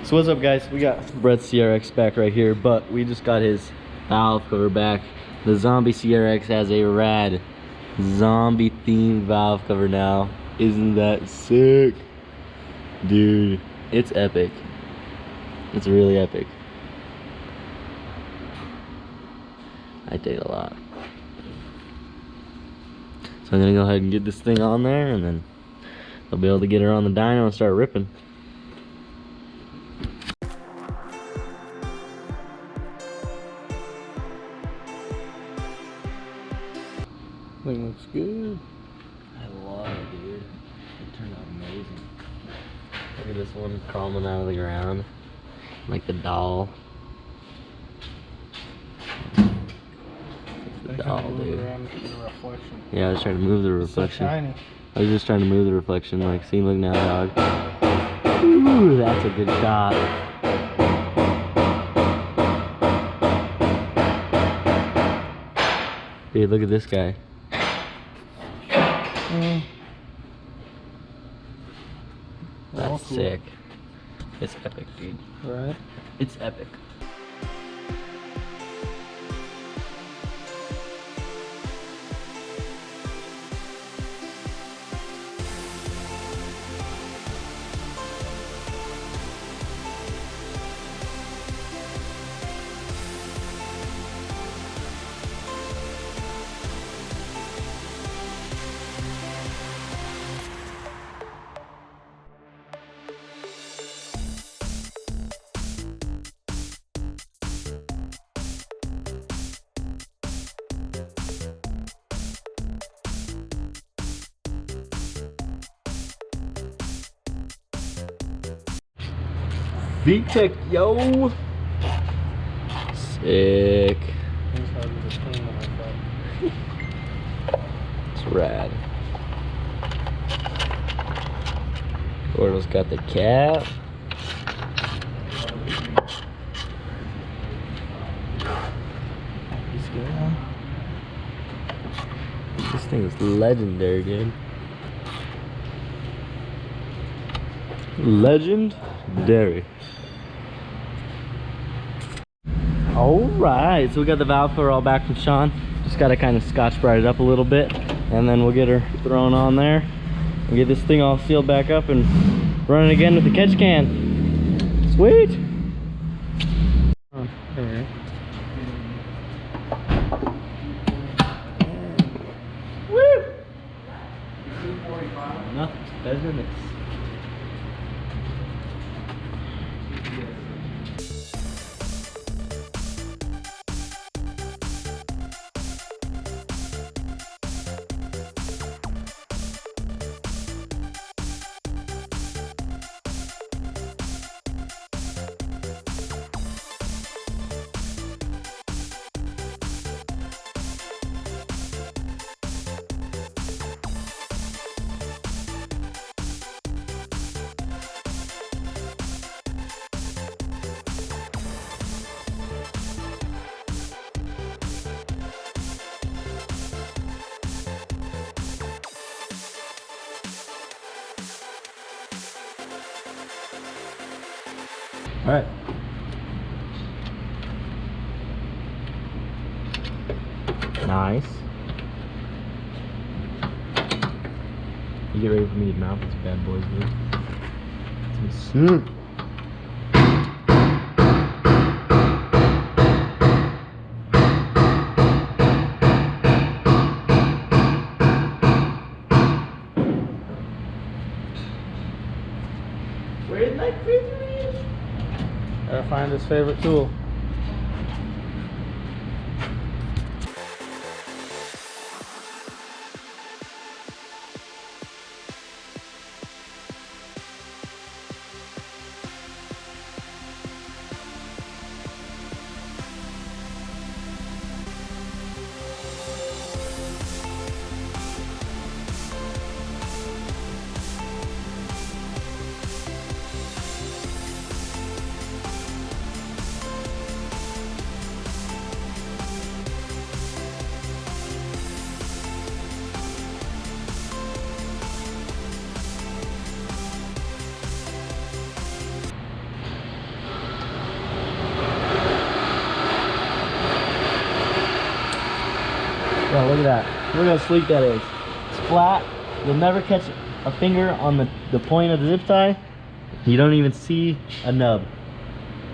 So what's up, guys? We got Brett's CRX back right here, but we just got his valve cover back. The Zombie CRX has a rad zombie themed valve cover now. Isn't that sick? Dude, it's epic. It's really epic. I dig it a lot. So I'm gonna go ahead and get this thing on there, and then they'll be able to get her on the dyno and start ripping. Thing looks good. I love it, dude. It turned out amazing. Look at this one crawling out of the ground, like the doll. It's the doll, dude. Yeah, I was trying to move the reflection. So shiny. I was just trying to move the reflection. Like, see, look now, dog. Ooh, that's a good shot. Dude, look at this guy. That's cool. sick. It's epic, dude. Right? It's epic. V-Tech, yo! Sick. It's rad. Gordo's got the cap. This thing is legendary, dude. Legendary. Alright, so we got the valve cover all back from Sean. Just gotta kind of Scotch-Brite it up a little bit, and then we'll get her thrown on there and get this thing all sealed back up and running again with the catch can. Sweet! Alright. Woo! Nothing's better than this. All right. Nice. You get ready for me to mount these bad boys, dude. It's gonna be sick. Where's my favorite? Gotta find his favorite tool. look at that. Look how sleek that is. It's flat. You'll never catch a finger on the point of the zip tie. You don't even see a nub.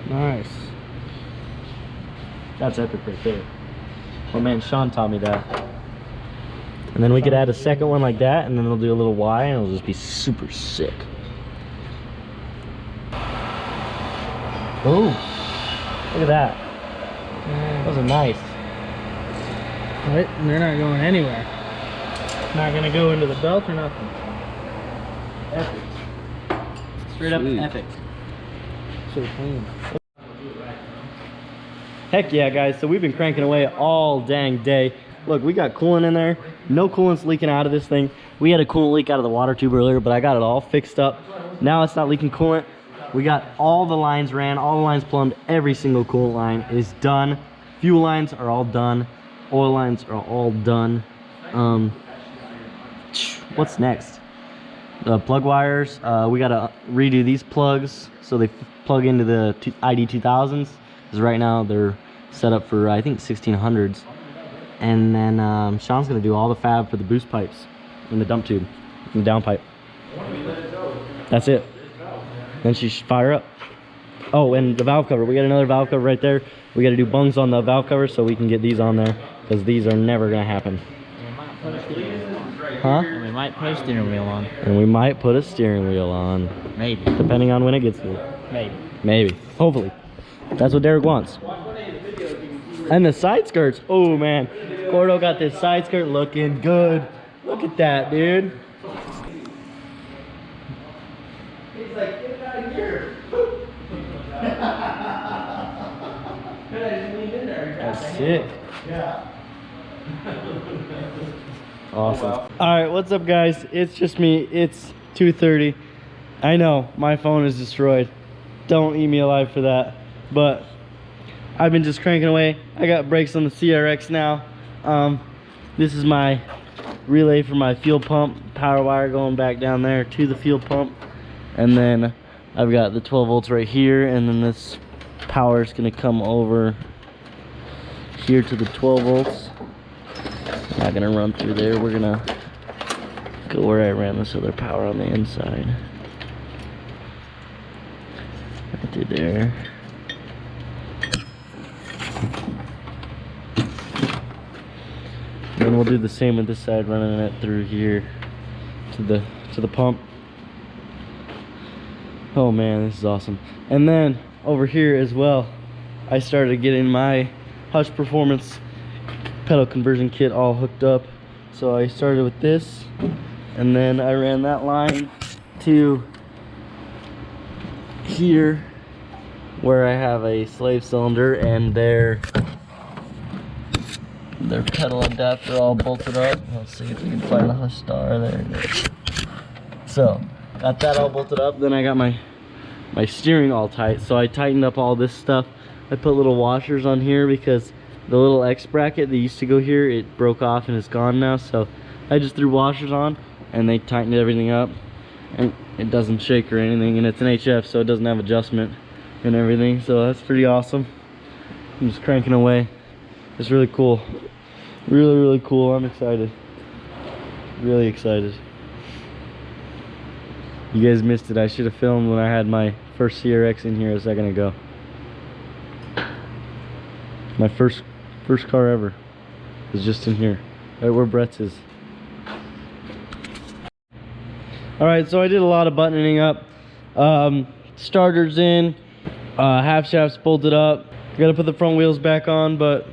Nice. That's epic right there. Oh man, Sean taught me that. And then we could add a second one like that, and then it'll do a little Y, and it'll just be super sick. Oh, look at that. Those are nice. Right, and they're not going anywhere. Not gonna go into the belt or nothing. Epic. Straight up epic. So clean. Heck yeah, guys. So we've been cranking away all dang day. Look, we got coolant in there. No coolant's leaking out of this thing. We had a coolant leak out of the water tube earlier, but I got it all fixed up. Now it's not leaking coolant. We got all the lines ran, all the lines plumbed. Every single coolant line is done. Fuel lines are all done. Oil lines are all done. What's next? The plug wires. We gotta redo these plugs so they plug into the ID 2000s. Because right now they're set up for, I think, 1600s. And then Sean's gonna do all the fab for the boost pipes in the dump tube, in the down pipe. That's it. Then she should fire up. Oh, and the valve cover. We got another valve cover right there. We got to do bungs on the valve cover so we can get these on there, because these are never gonna happen. Huh? And we might put a steering wheel on. And we might put a steering wheel on. Maybe. Depending on when it gets here. Maybe. Maybe. Hopefully. That's what Derek wants. And the side skirts. Oh man. Gordo got this side skirt looking good. Look at that, dude. He's like, get it out of here. That's sick. Yeah. Awesome. Alright, what's up guys? It's just me. It's 2:30. I know, my phone is destroyed. Don't eat me alive for that. But I've been just cranking away. I got brakes on the CRX now. This is my relay for my fuel pump. Power wire going back down there to the fuel pump. And then I've got the 12 volts right here. And then this power is going to come over here to the 12 volts. Not going to run through there. We're going to go where I ran this other power on the inside. Right through there. Then we'll do the same with this side, running it through here to the pump. Oh man, this is awesome. And then over here as well, I started getting my Hush Performance pedal conversion kit all hooked up. So I started with this, and then I ran that line to here where I have a slave cylinder and their pedal adapter all bolted up. Let's see if we can find the Hush star. There it is. So got that all bolted up. Then I got my steering all tight, so I tightened up all this stuff. I put little washers on here because the little X bracket that used to go here, it broke off and it's gone now. So I just threw washers on and they tightened everything up, and it doesn't shake or anything, and it's an HF, so it doesn't have adjustment and everything. So that's pretty awesome. I'm just cranking away. It's really cool. Really cool. I'm excited. Really excited. You guys missed it. I should have filmed when I had my first CRX in here a second ago. My first car ever was just in here, right where Brett's is. Alright, so I did a lot of buttoning up. Starters in, half shafts bolted up. Gotta put the front wheels back on, but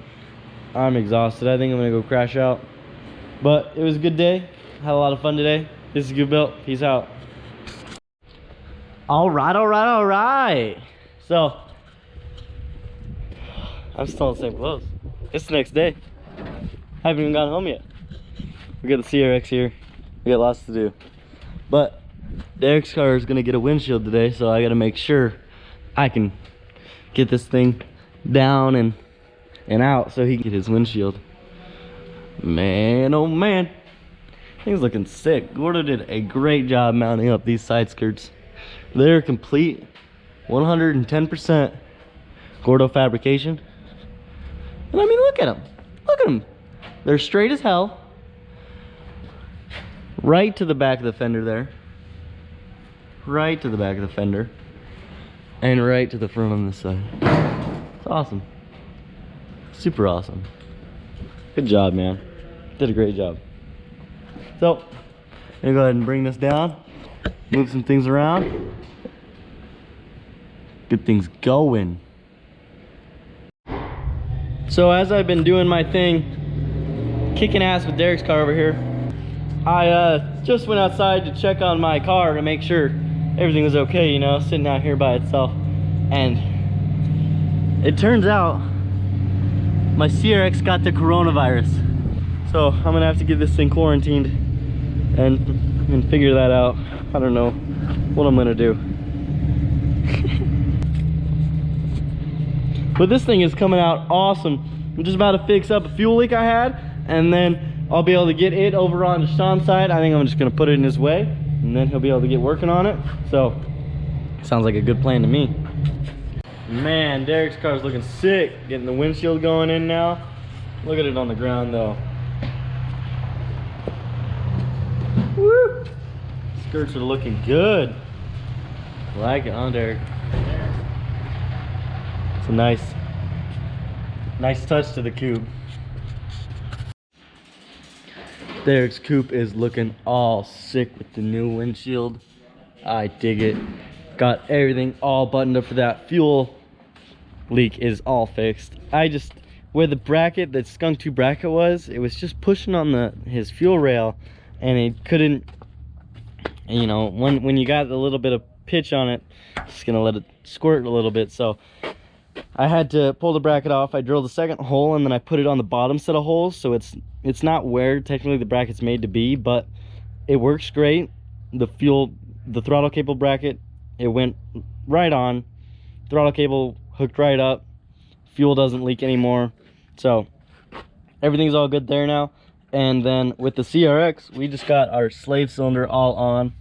I'm exhausted. I think I'm gonna go crash out. But it was a good day. Had a lot of fun today. This is GoofyBuilt. Peace out. Alright. So, I'm still in the same clothes. It's the next day. I haven't even gotten home yet. We got the CRX here. We got lots to do. But Derek's car is gonna get a windshield today, so I gotta make sure I can get this thing down and out so he can get his windshield. Man, oh man. Thing's looking sick. Gordo did a great job mounting up these side skirts. They're complete, 110% Gordo fabrication. And I mean, look at them. Look at them. They're straight as hell. Right to the back of the fender there. Right to the back of the fender. And right to the front on this side. It's awesome. Super awesome. Good job, man. Did a great job. So, I'm gonna go ahead and bring this down. Move some things around. Get things going. So as I've been doing my thing, kicking ass with Derek's car over here, I just went outside to check on my car to make sure everything was okay, you know, sitting out here by itself. And it turns out my CRX got the coronavirus. So I'm gonna have to get this thing quarantined and figure that out. I don't know what I'm gonna do. But this thing is coming out awesome. I'm just about to fix up a fuel leak I had, and then I'll be able to get it over on Sean's side. I think I'm just gonna put it in his way, and then he'll be able to get working on it. So, sounds like a good plan to me. Man, Derek's car's looking sick. Getting the windshield going in now. Look at it on the ground though. Woo! Skirts are looking good. I like it, huh, Derek? It's a nice touch to the coupe. Derek's coupe is looking all sick with the new windshield. I dig it. Got everything all buttoned up for that. Fuel leak is all fixed. Where the bracket, the skunk tube bracket was, it was just pushing on his fuel rail, and it couldn't, you know, when you got a little bit of pitch on it, it's just gonna let it squirt a little bit. So I had to pull the bracket off. I drilled the second hole, and then I put it on the bottom set of holes, so it's not where technically the bracket's made to be, but it works great. The throttle cable bracket, it went right on. Throttle cable hooked right up. Fuel doesn't leak anymore. So everything's all good there now. And then with the CRX, we just got our slave cylinder all on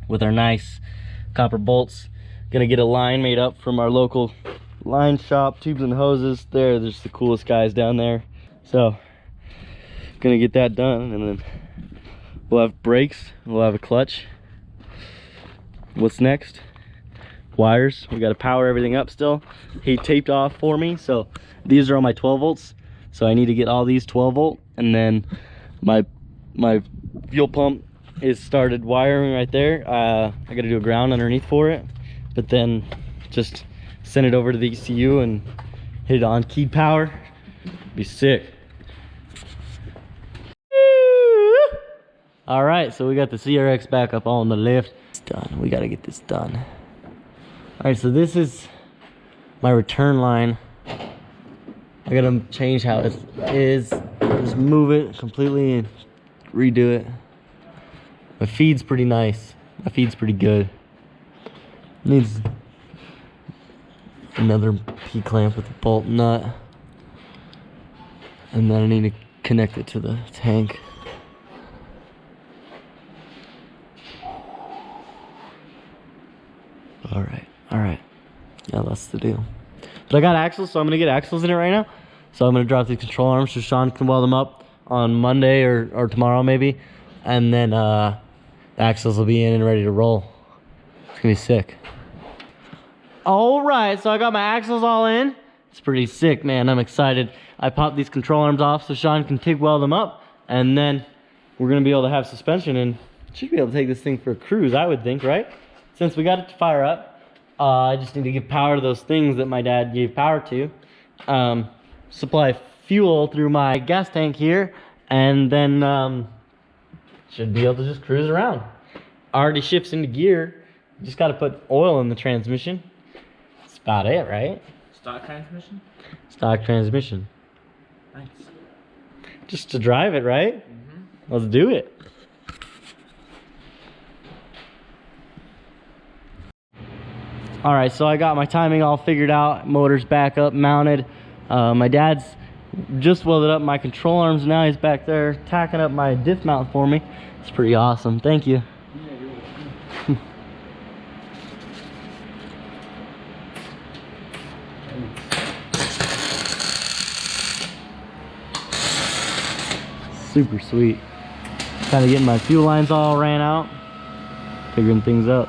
with our nice copper bolts. Gonna get a line made up from our local line shop, Tubes and Hoses. There's the coolest guys down there. So gonna get that done, and then we'll have brakes, we'll have a clutch. What's next? Wires. We got to power everything up still. He taped off for me, so these are all my 12 volts. So I need to get all these 12 volt, and then my fuel pump is started wiring right there. I got to do a ground underneath for it, but then just send it over to the ECU and hit it on keyed power. Be sick. All right, so we got the CRX back up on the lift. It's done. We got to get this done. All right, so this is my return line. I gotta change how it is. Just move it completely and redo it. My feed's pretty nice. My feed's pretty good. Needs another P-clamp with a bolt nut. And then I need to connect it to the tank. All right. Yeah, that's the deal. But I got axles, so I'm gonna get axles in it right now. So I'm gonna drop these control arms so Sean can weld them up on Monday or tomorrow maybe. And then the axles will be in and ready to roll. It's gonna be sick. All right, so I got my axles all in. It's pretty sick, man. I'm excited. I popped these control arms off so Sean can TIG weld them up. And then we're gonna be able to have suspension and should be able to take this thing for a cruise, I would think, right? Since we got it to fire up. I just need to give power to those things that my dad gave power to. Supply fuel through my gas tank here, and then should be able to just cruise around. Already shifts into gear. Just got to put oil in the transmission. That's about it, right? Stock transmission? Stock transmission. Nice. Just to drive it, right? Mm-hmm. Let's do it. All right, so I got my timing all figured out. Motor's back up, mounted. My dad's just welded up my control arms. Now he's back there tacking up my diff mount for me. It's pretty awesome. Thank you. Super sweet. Kind of getting my fuel lines all ran out, figuring things out.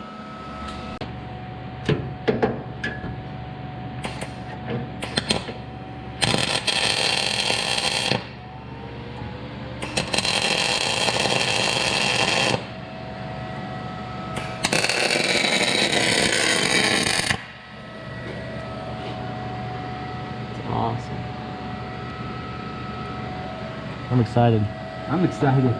Awesome. I'm excited. I'm excited.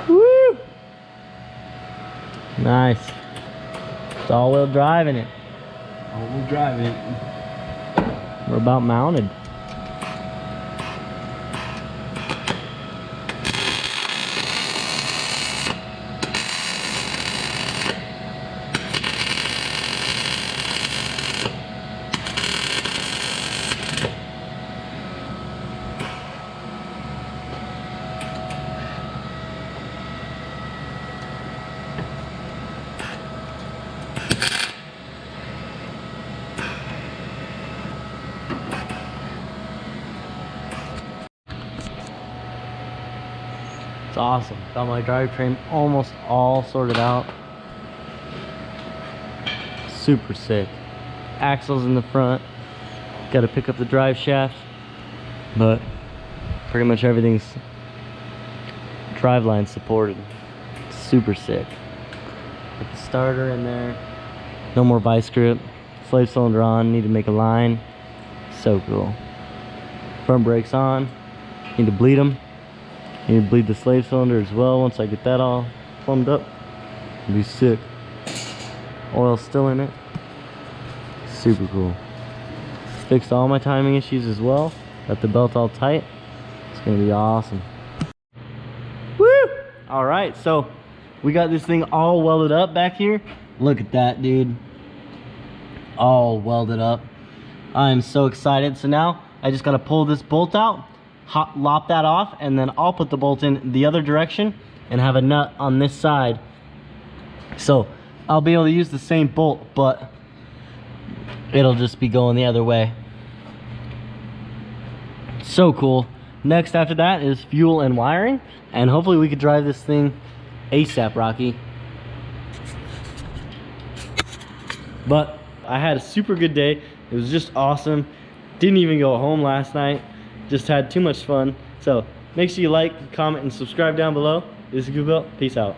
Woo! Nice. It's all-wheel drive in it. All-wheel drive it. We're about mounted. It's awesome. Got my drivetrain almost all sorted out. Super sick. Axles in the front. Got to pick up the drive shaft, but pretty much everything's driveline supported. Super sick. Put the starter in there. No more vice grip. Slave cylinder on. Need to make a line. So cool. Front brakes on. Need to bleed them. Need to bleed the slave cylinder as well. Once I get that all plumbed up, it'll be sick. Oil still in it. Super cool. Fixed all my timing issues as well. Got the belt all tight. It's gonna be awesome. Woo! All right, so we got this thing all welded up back here. Look at that, dude. All welded up. I am so excited. So now I just gotta pull this bolt out, lop that off, and then I'll put the bolt in the other direction and have a nut on this side. So I'll be able to use the same bolt, but it'll just be going the other way. So cool. Next after that is fuel and wiring, and hopefully we could drive this thing ASAP, Rocky. But I had a super good day. It was just awesome. Didn't even go home last night. Just had too much fun. So make sure you like, comment, and subscribe down below. This is GoofyBuilt. Peace out.